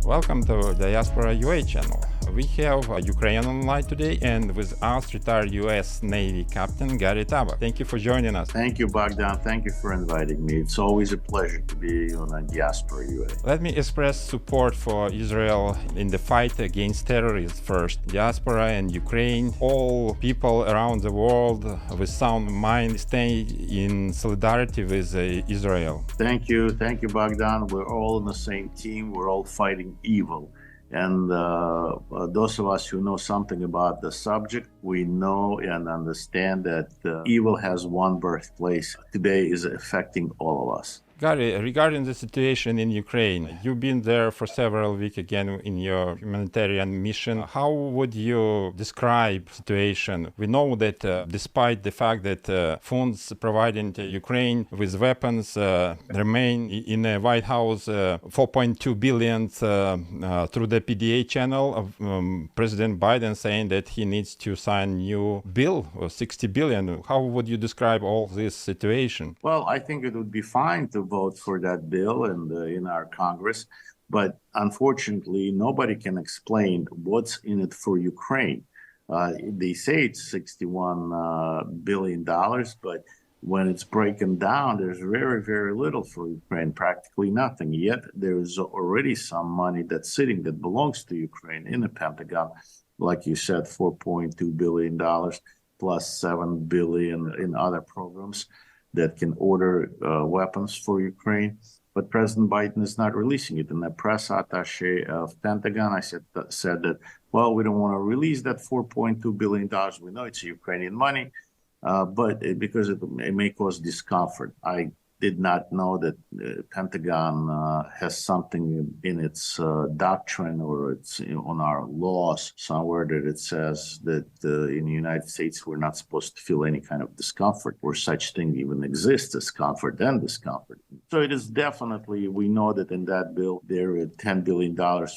Welcome to Diaspora UA channel. We have Ukraine online today and with us retired US Navy Captain Gari Табах. Thank you for joining us. Thank you, Bogdan. Thank you for inviting me. It's always a pleasure to be on Diaspora UA. Let me express support for Israel in the fight against terrorists first. Diaspora and Ukraine, all people around the world with sound mind stay in solidarity with Israel. Thank you, Bogdan. We're all on the same team. We're all fighting evil. And those of us who know something about the subject, we know and understand that evil has one birthplace. Today is affecting all of us. Garri, regarding the situation in Ukraine, you've been there for several weeks again in your humanitarian mission. How would you describe the situation? We know that despite the fact that funds provided to Ukraine with weapons remain in the White House, 4.2 billion through the PDA channel, President Biden saying that he needs to sign new bill of 60 billion. How would you describe all this situation? Well, I think it would be fine to vote for that bill and in our Congress, but unfortunately, nobody can explain what's in it for Ukraine. They say it's $61 billion, but when it's broken down, there's very, very little for Ukraine, practically nothing. Yet there is already some money that's sitting that belongs to Ukraine in the Pentagon. Like you said, $4.2 billion plus $7 billion in other programs that can order weapons for Ukraine. But President Biden is not releasing it. And the press attaché of Pentagon said that, well, we don't want to release that $4.2 billion. We know it's Ukrainian money, but because it may cause discomfort. I did not know that Pentagon has something in its doctrine or it's on our laws somewhere that it says that in the United States we're not supposed to feel any kind of discomfort or such thing even exists as comfort and discomfort. So it is definitely, we know that in that bill there is $10 billion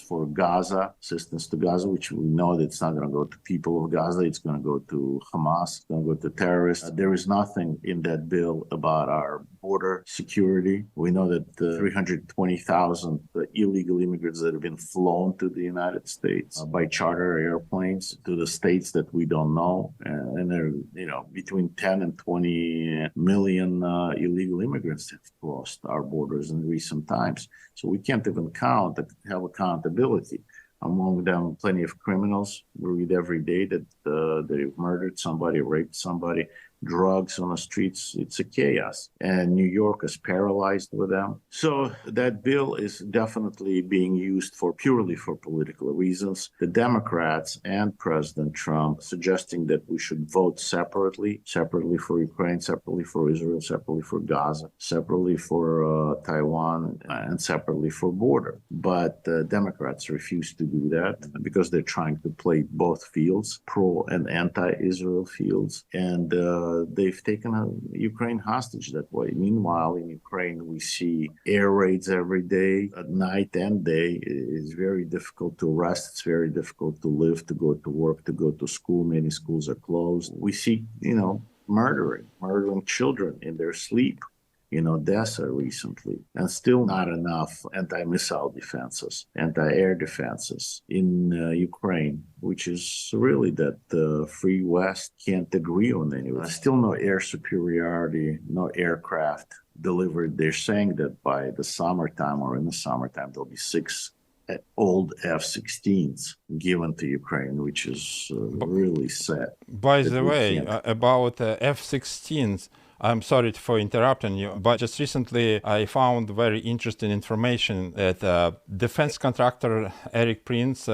for Gaza, assistance to Gaza, which we know that it's not going to go to people of Gaza, it's going to go to Hamas, it's going to go to terrorists. There is nothing in that bill about our border security. We know that 320,000 illegal immigrants that have been flown to the United States by charter airplanes to the states that we don't know, and there, between 10 and 20 million illegal immigrants have crossed our borders in recent times. So we can't even have accountability. Among them, plenty of criminals. We read every day that they've murdered somebody, raped somebody, drugs on the streets. It's a chaos. And New York is paralyzed with them. So that bill is definitely being used purely for political reasons. The Democrats and President Trump suggesting that we should vote separately for Ukraine, separately for Israel, separately for Gaza, separately for Taiwan, and separately for border. But Democrats refuse to do that because they're trying to play both fields, pro and anti-Israel fields. And they've taken Ukraine hostage that way. Meanwhile, in Ukraine, we see air raids every day, at night and day. It's very difficult to rest. It's very difficult to live, to go to work, to go to school. Many schools are closed. We see, murdering children in their sleep. Odessa recently, and still not enough anti-missile defenses, anti-air defenses in Ukraine, which is really that the Free West can't agree on anything. Still no air superiority, no aircraft delivered. They're saying that by the summertime or in the summertime, there'll be 6 old F-16s given to Ukraine, which is really sad. By the way, about F-16s, I'm sorry for interrupting you, but just recently I found very interesting information that defense contractor Eric Prince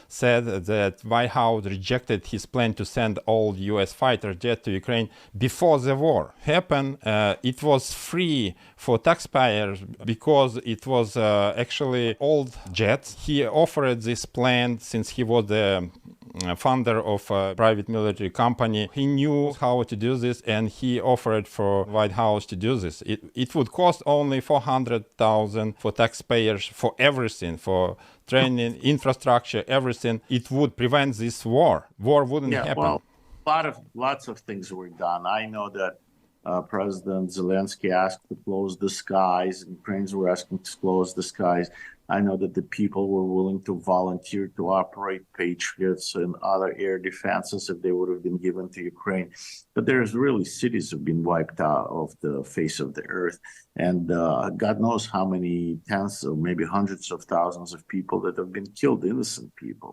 said that White House rejected his plan to send all U.S. fighter jets to Ukraine before the war happened. It was free for taxpayers because it was actually old jets. He offered this plan since he was the founder of a private military company. He knew how to do this, and he offered for White House to do this. It would cost only $400,000 for taxpayers for everything, for training, infrastructure, everything. It would prevent this war. War wouldn't happen. Well, lots of things were done. I know that President Zelensky asked to close the skies, and Ukrainians were asking to close the skies. I know that the people were willing to volunteer to operate Patriots and other air defenses if they would have been given to Ukraine. But there's really cities have been wiped out of the face of the earth. And God knows how many tens or maybe hundreds of thousands of people that have been killed, innocent people.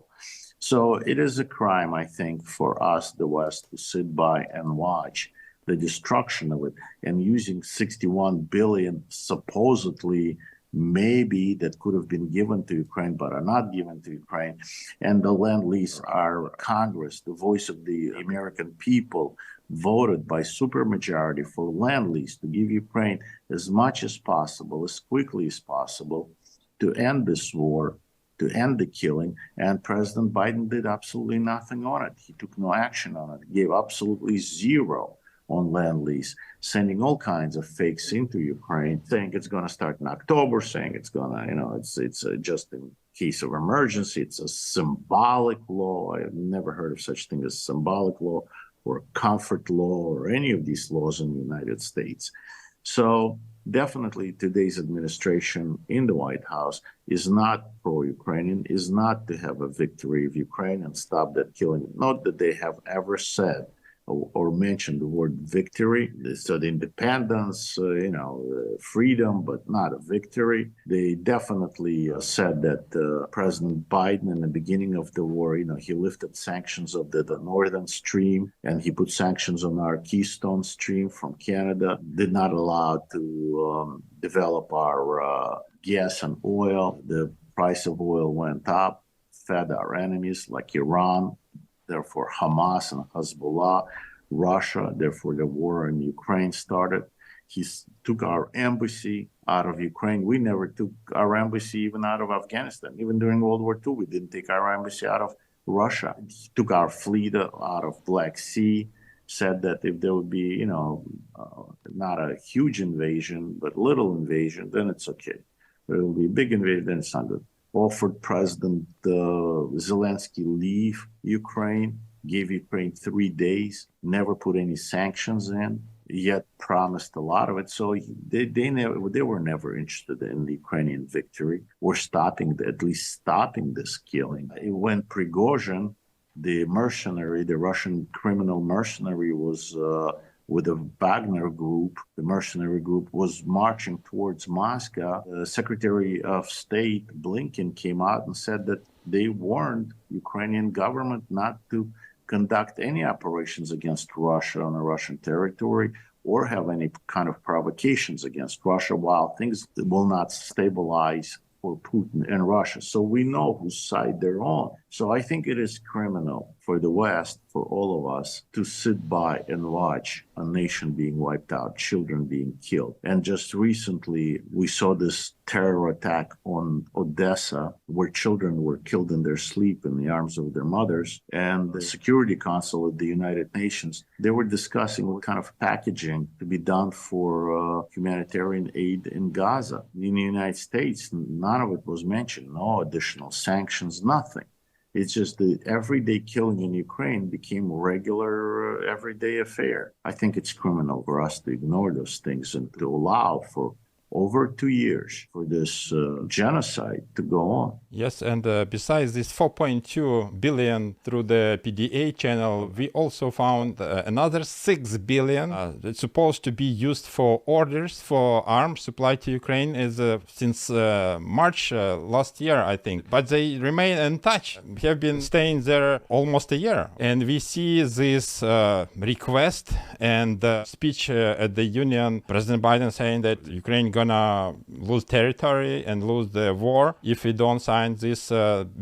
So it is a crime, I think, for us, the West, to sit by and watch the destruction of it, and using 61 billion supposedly maybe that could have been given to Ukraine but are not given to Ukraine. And the Lend-Lease, our Congress, the voice of the American people, voted by supermajority for Lend-Lease to give Ukraine as much as possible, as quickly as possible, to end this war, to end the killing. And President Biden did absolutely nothing on it. He took no action on it, gave absolutely zero on Lend-Lease, sending all kinds of fakes into Ukraine, saying it's going to start in October, saying it's going to, it's just in case of emergency. It's a symbolic law. I've never heard of such thing as symbolic law or comfort law or any of these laws in the United States. So definitely today's administration in the White House is not pro-Ukrainian, is not to have a victory of Ukraine and stop that killing. Not that they have ever said or mentioned the word victory. They said independence, freedom, but not a victory. They definitely said that President Biden, in the beginning of the war, he lifted sanctions of the Northern Stream, and he put sanctions on our Keystone Stream from Canada, did not allow to develop our gas and oil. The price of oil went up, fed our enemies like Iran, therefore Hamas and Hezbollah, Russia, therefore the war in Ukraine started. He took our embassy out of Ukraine. We never took our embassy even out of Afghanistan. Even during World War II, we didn't take our embassy out of Russia. He took our fleet out of Black Sea, said that if there would be, not a huge invasion, but little invasion, then it's okay. But it will be a big invasion, then it's not good. Offered President Zelensky leave Ukraine, gave Ukraine 3 days, never put any sanctions in, yet promised a lot of it. So they were never interested in the Ukrainian victory or at least stopping this killing. When Prigozhin, the mercenary, the Russian criminal mercenary, was with the Wagner group, the mercenary group, was marching towards Moscow, the Secretary of State Blinken came out and said that they warned Ukrainian government not to conduct any operations against Russia on the Russian territory or have any kind of provocations against Russia while things will not stabilize for Putin and Russia. So we know whose side they're on. So I think it is criminal for the West, for all of us, to sit by and watch a nation being wiped out, children being killed. And just recently, we saw this terror attack on Odessa, where children were killed in their sleep in the arms of their mothers. And the Security Council of the United Nations, they were discussing what kind of packaging to be done for humanitarian aid in Gaza. In the United States, none of it was mentioned. No additional sanctions, nothing. It's just the everyday killing in Ukraine became a regular, everyday affair. I think it's criminal for us to ignore those things and to allow for over 2 years for this genocide to go on. Yes, and besides this 4.2 billion through the PDA channel, we also found another 6 billion that's supposed to be used for orders for arms supply to Ukraine since March last year, I think. But they remain untouched. We have been staying there almost a year. And we see this request and speech at the Union, President Biden saying that Ukraine gonna lose territory and lose the war if we don't sign this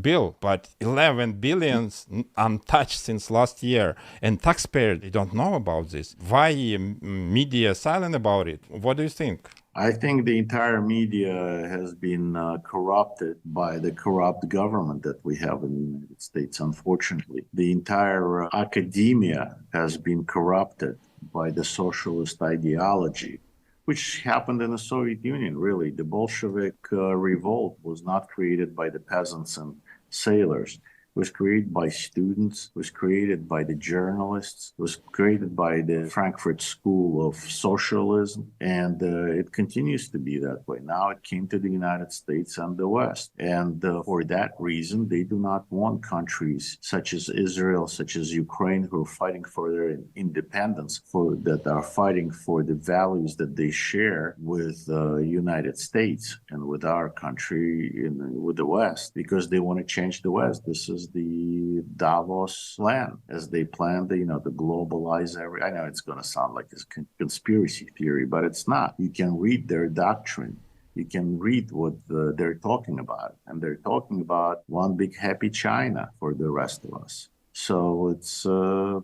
bill. But 11 billions untouched since last year, and taxpayers, they don't know about this. Why media silent about it? What do you think? I think the entire media has been corrupted by the corrupt government that we have in the United States, unfortunately. The entire academia has been corrupted by the socialist ideology, which happened in the Soviet Union, really. The Bolshevik revolt was not created by the peasants and sailors. was created by students, was created by the journalists, was created by the Frankfurt School of Socialism, and it continues to be that way. Now it came to the United States and the West, and for that reason, they do not want countries such as Israel, such as Ukraine, who are fighting for their independence, that are fighting for the values that they share with the United States and with our country, with the West, because they want to change the West. This is the Davos plan, as they plan to globalize I know it's going to sound like a conspiracy theory, but it's not. You can read their doctrine. You can read what they're talking about, and they're talking about one big happy China for the rest of us. So it's the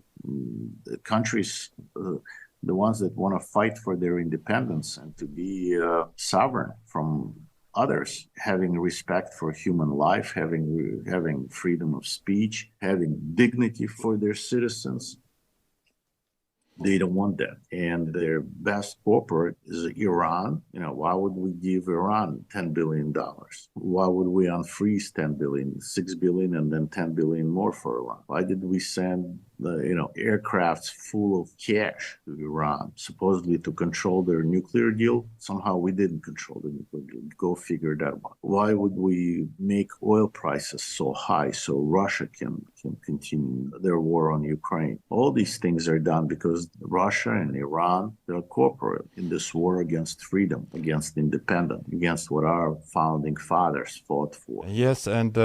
countries, the ones that want to fight for their independence and to be sovereign from others, having respect for human life, having freedom of speech, having dignity for their citizens. They don't want that. And their best corporate is Iran. Why would we give Iran $10 billion? Why would we unfreeze 10 billion, 6 billion, and then 10 billion more for Iran? Why did we send aircrafts full of cash to Iran, supposedly to control their nuclear deal? Somehow we didn't control the nuclear deal. Go figure that out. Why would we make oil prices so high so Russia can continue their war on Ukraine? All these things are done because Russia and Iran, they're corporate in this war against freedom, against independence, against what our founding fathers fought for. Yes, and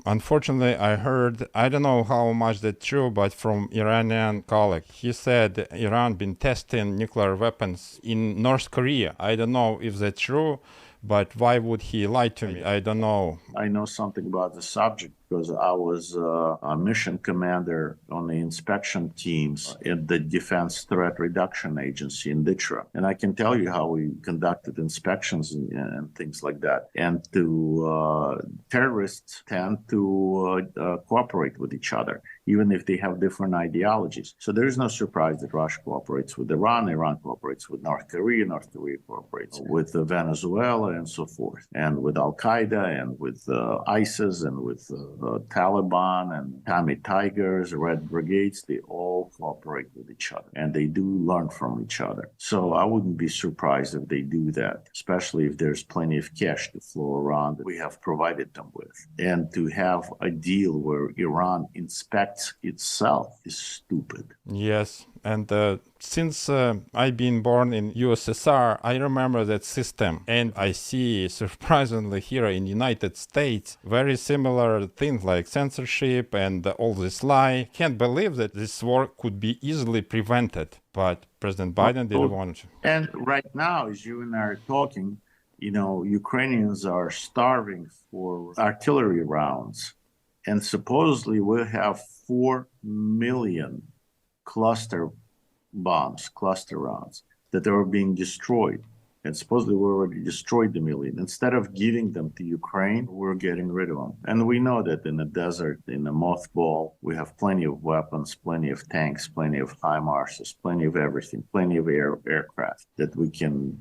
unfortunately I heard, I don't know how much that's true, but from Iranian colleague, he said Iran been testing nuclear weapons in North Korea. I don't know if that's true, but why would he lie to me? I don't know. I know something about the subject because I was a mission commander on the inspection teams at the Defense Threat Reduction Agency in DITRA. And I can tell you how we conducted inspections and things like that. And terrorists tend to cooperate with each other, even if they have different ideologies. So there is no surprise that Russia cooperates with Iran cooperates with North Korea cooperates with Venezuela, and so forth, and with Al-Qaeda, and with ISIS, and with Taliban, and Tommy Tigers, Red Brigades. They all cooperate with each other, and they do learn from each other. So I wouldn't be surprised if they do that, especially if there's plenty of cash to flow around that we have provided them with. And to have a deal where Iran inspects itself is stupid. Yes, and since I've been born in USSR, I remember that system, and I see surprisingly here in United States very similar things like censorship and all this lie. Can't believe that this war could be easily prevented, but President Biden didn't want to. And right now, as you and I are talking, Ukrainians are starving for artillery rounds, and supposedly we'll have 4 million cluster rounds that are being destroyed. And supposedly we already destroyed the million. Instead of giving them to Ukraine, we're getting rid of them. And we know that in the desert, in the mothball, we have plenty of weapons, plenty of tanks, plenty of HIMARSs, plenty of everything, plenty of aircraft that we can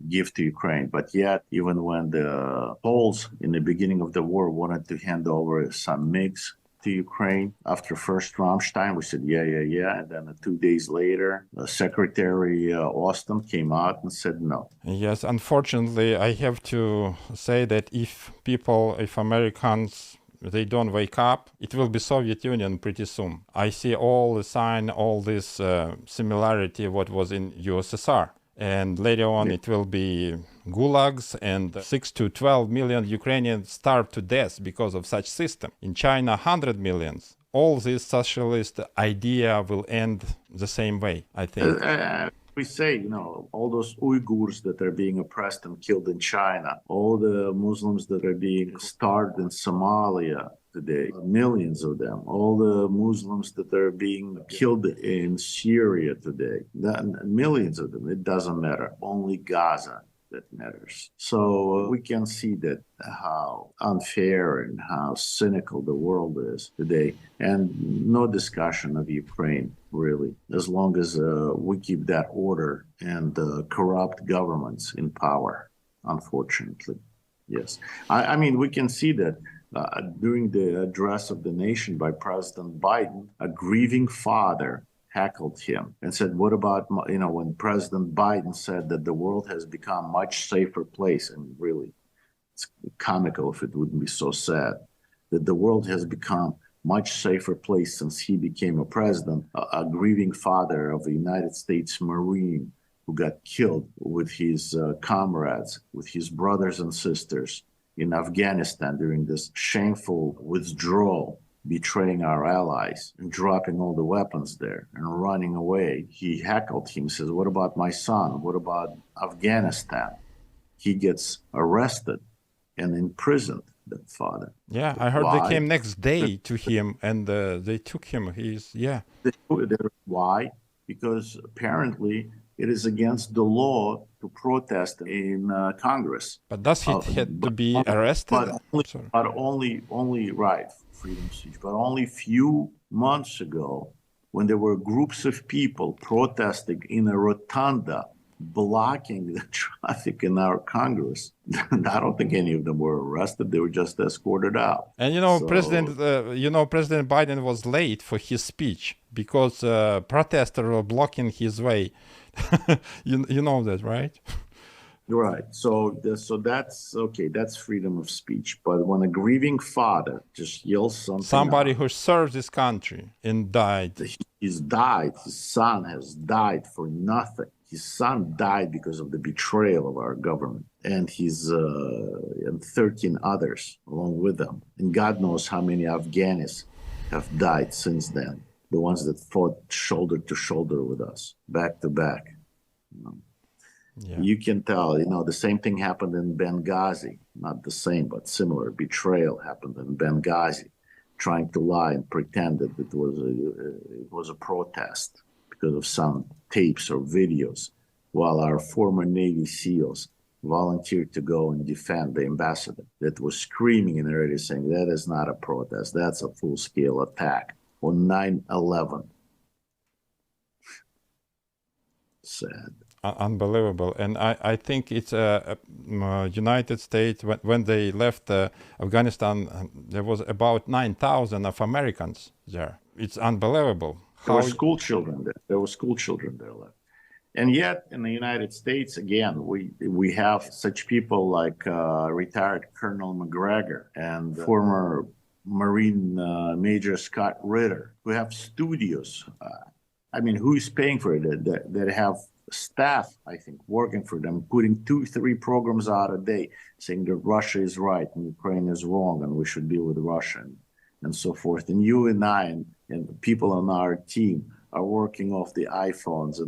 give to Ukraine. But yet, even when the Poles in the beginning of the war wanted to hand over some MiGs to Ukraine, after first Rammstein, we said, yeah. And then 2 days later, Secretary Austin came out and said no. Yes, unfortunately, I have to say that if Americans, they don't wake up, it will be Soviet Union pretty soon. I see all the sign, all this similarity what was in USSR. And later on, it will be gulags, and 6 to 12 million Ukrainians starve to death because of such system. In China, 100 millions. All this socialist idea will end the same way, I think. We say, all those Uyghurs that are being oppressed and killed in China, all the Muslims that are being starved in Somalia today, millions of them, all the Muslims that are being killed in Syria today, millions of them, it doesn't matter. Only Gaza that matters. So we can see that how unfair and how cynical the world is today, and no discussion of Ukraine, really, as long as we keep that order and corrupt governments in power, unfortunately. Yes. I mean, we can see that During the address of the nation by President Biden, a grieving father heckled him and said, what about, when President Biden said that the world has become a much safer place, and really, it's comical if it wouldn't be so sad, that the world has become much safer place since he became a president. A grieving father of a United States Marine who got killed with his comrades, with his brothers and sisters in Afghanistan during this shameful withdrawal, betraying our allies and dropping all the weapons there and running away. He heckled him, says, what about my son? What about Afghanistan? He gets arrested and imprisoned, that father. Yeah, I heard they came next day to him and they took him. Why? Because apparently it is against the law to protest in Congress. But does he had to be arrested? But only right, freedom of speech. But only few months ago, when there were groups of people protesting in a rotunda, blocking the traffic in our Congress, I don't think any of them were arrested. They were just escorted out. And President Biden was late for his speech because protesters were blocking his way. you know that, right? Right. So that's okay. That's freedom of speech. But when a grieving father just yells somebody who served this country and died. He's died. His son has died for nothing. His son died because of the betrayal of our government, and and 13 others along with them. And God knows how many Afghanis have died since then. The ones that fought shoulder to shoulder with us, back to back. Yeah. You can tell, the same thing happened in Benghazi. Not the same, but similar. Betrayal happened in Benghazi, trying to lie and pretend that it was a protest because of some tapes or videos, while our former Navy SEALs volunteered to go and defend the ambassador that was screaming in the radio saying that is not a protest, that's a full-scale attack on 9/11. Sad. Unbelievable. And I think it's United States, when they left Afghanistan, there was about 9,000 of Americans there. It's unbelievable. There were school children there. There were school children there left. And yet, in the United States, again, we have such people like retired Colonel McGregor and former Marine Major Scott Ritter, who have studios. Who is paying for it? That have staff, I think, working for them, putting 2-3 programs out a day, saying that Russia is right and Ukraine is wrong and we should deal with Russia and so forth. And you and I and the people on our team are working off the iPhones.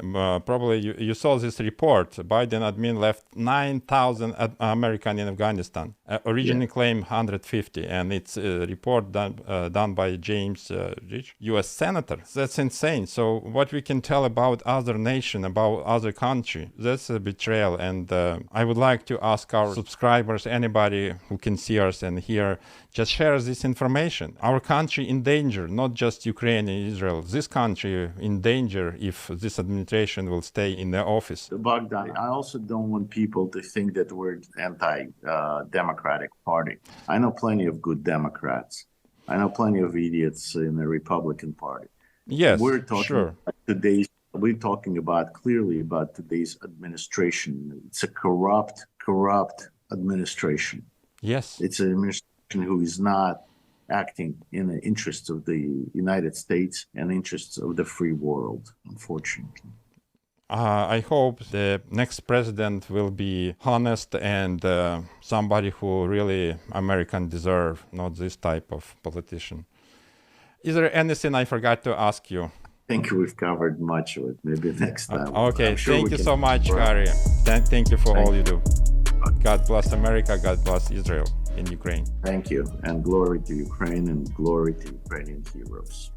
And probably you saw this report. Biden admin left 9,000 Americans in Afghanistan. Originally claimed 150, and it's a report done by James Rich, U.S. Senator. That's insane. So what we can tell about other nation, about other country, that's a betrayal. And I would like to ask our subscribers, anybody who can see us and hear, just share this information. Our country in danger, not just Ukraine and Israel. This country in danger if this administration will stay in the office. Bogdan, I also don't want people to think that we're anti-democratic party. I know plenty of good Democrats. I know plenty of idiots in the Republican Party. Yes, we're talking sure. We're talking clearly about today's administration. It's a corrupt administration. Yes. It's an administration who is not acting in the interests of the United States and interests of the free world, unfortunately. I hope the next president will be honest and somebody who really American deserve, not this type of politician. Is there anything I forgot to ask you? I think we've covered much of it. Maybe next time. Okay, thank you so much, Garri. Thank you for all you do. God bless America, God bless Israel in Ukraine. Thank you, and glory to Ukraine and glory to Ukrainian heroes.